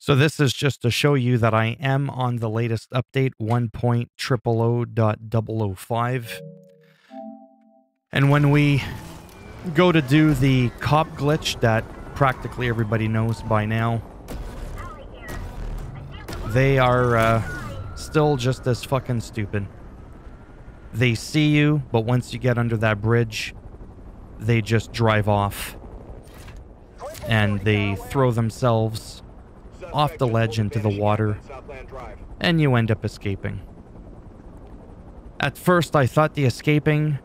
So this is just to show you that I am on the latest update 1.000.005. And when we go to do the cop glitch that practically everybody knows by now, they are still just as fucking stupid. They see you, but once you get under that bridge, they just drive off. And they throw themselves off the ledge into the water, and you end up escaping. At first, I thought the escaping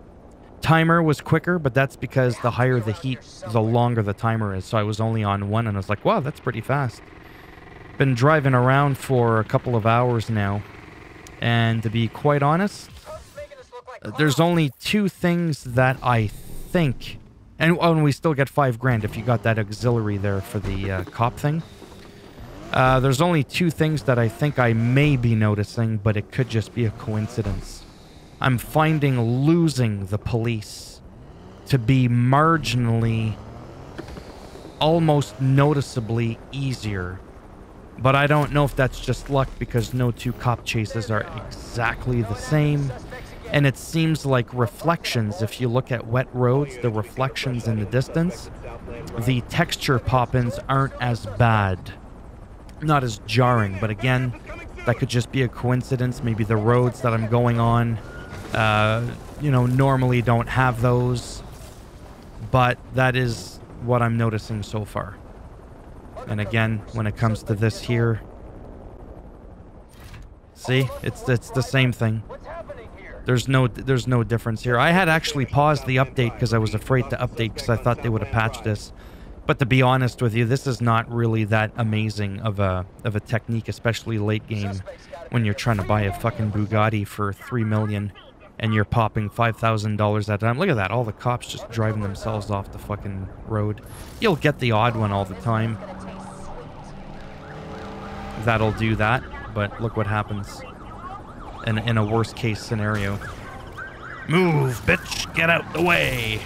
timer was quicker, but that's because the higher the heat, the longer the timer is. So I was only on 1, and I was like, wow, that's pretty fast. Been driving around for a couple of hours now, and to be quite honest, there's only 2 things that I think, and we still get 5 grand if you got that auxiliary there for the cop thing. There's only 2 things that I think I may be noticing, but it could just be a coincidence. I'm finding losing the police to be marginally, almost noticeably easier. But I don't know if that's just luck, because no 2 cop chases are exactly the same. And it seems like reflections, if you look at wet roads, the reflections in the distance, the texture pop-ins aren't as bad. Not as jarring, but again, that could just be a coincidence. Maybe the roads that I'm going on, you know, normally don't have those, but that is what I'm noticing so far. And again, when it comes to this here, see, it's the same thing. There's no difference here. I had actually paused the update because I was afraid to update because I thought they would have patched this. But to be honest with you, this is not really that amazing of a technique, especially late game, when you're trying to buy a fucking Bugatti for $3 million and you're popping $5,000 at a time. Look at that, all the cops just driving themselves off the fucking road. You'll get the odd one all the time that'll do that, but look what happens in a worst case scenario. Move, bitch, get out the way.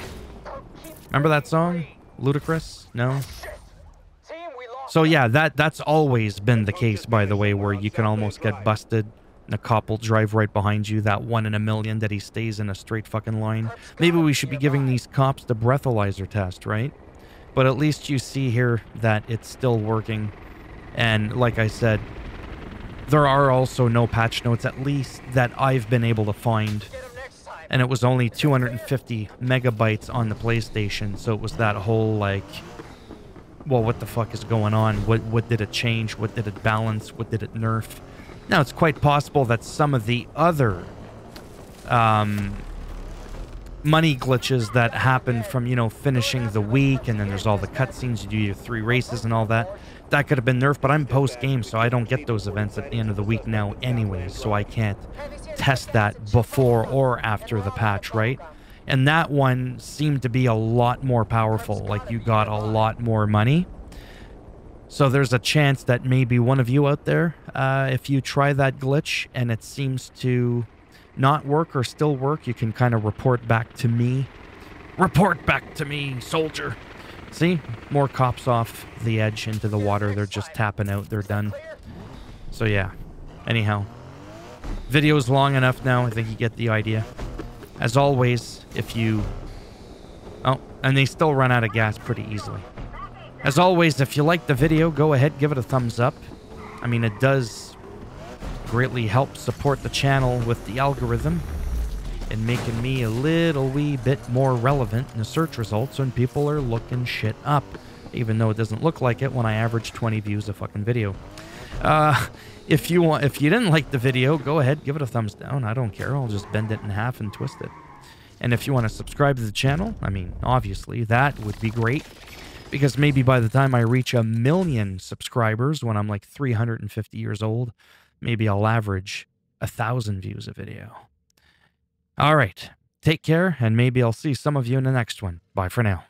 Remember that song? Ludicrous? No? So yeah, that's always been the case, by the way, where you can almost get busted and a cop will drive right behind you. That 1 in a million that he stays in a straight fucking line. Maybe we should be giving these cops the breathalyzer test, right? But at least you see here that it's still working. And like I said, there are also no patch notes, at least that I've been able to find. And it was only 250 megabytes on the PlayStation, so it was that whole, like, well, what the fuck is going on? What did it change? What did it balance? What did it nerf? Now, it's quite possible that some of the other money glitches that happen from, you know, finishing the week, and then there's all the cutscenes, you do your 3 races and all that, that could have been nerfed, but I'm post-game, so I don't get those events at the end of the week now anyways, so I can't test that before or after the patch, right? And that one seemed to be a lot more powerful, like you got a lot more money. So there's a chance that maybe one of you out there, if you try that glitch and it seems to not work or still work, you can kind of report back to me. Report back to me, soldier. See? More cops off the edge into the water. They're just tapping out. They're done. So yeah. Anyhow. Video's long enough now. I think you get the idea. As always, if you... Oh, and they still run out of gas pretty easily. As always, if you like the video, go ahead, give it a thumbs up. I mean, it does greatly help support the channel with the algorithm and making me a little wee bit more relevant in the search results when people are looking shit up, even though it doesn't look like it when I average 20 views a fucking video. If you didn't like the video, go ahead, give it a thumbs down. I don't care. I'll just bend it in half and twist it. And if you want to subscribe to the channel, I mean, obviously, that would be great. Because maybe by the time I reach 1 million subscribers, when I'm like 350 years old, maybe I'll average 1,000 views a video. All right. Take care, and maybe I'll see some of you in the next one. Bye for now.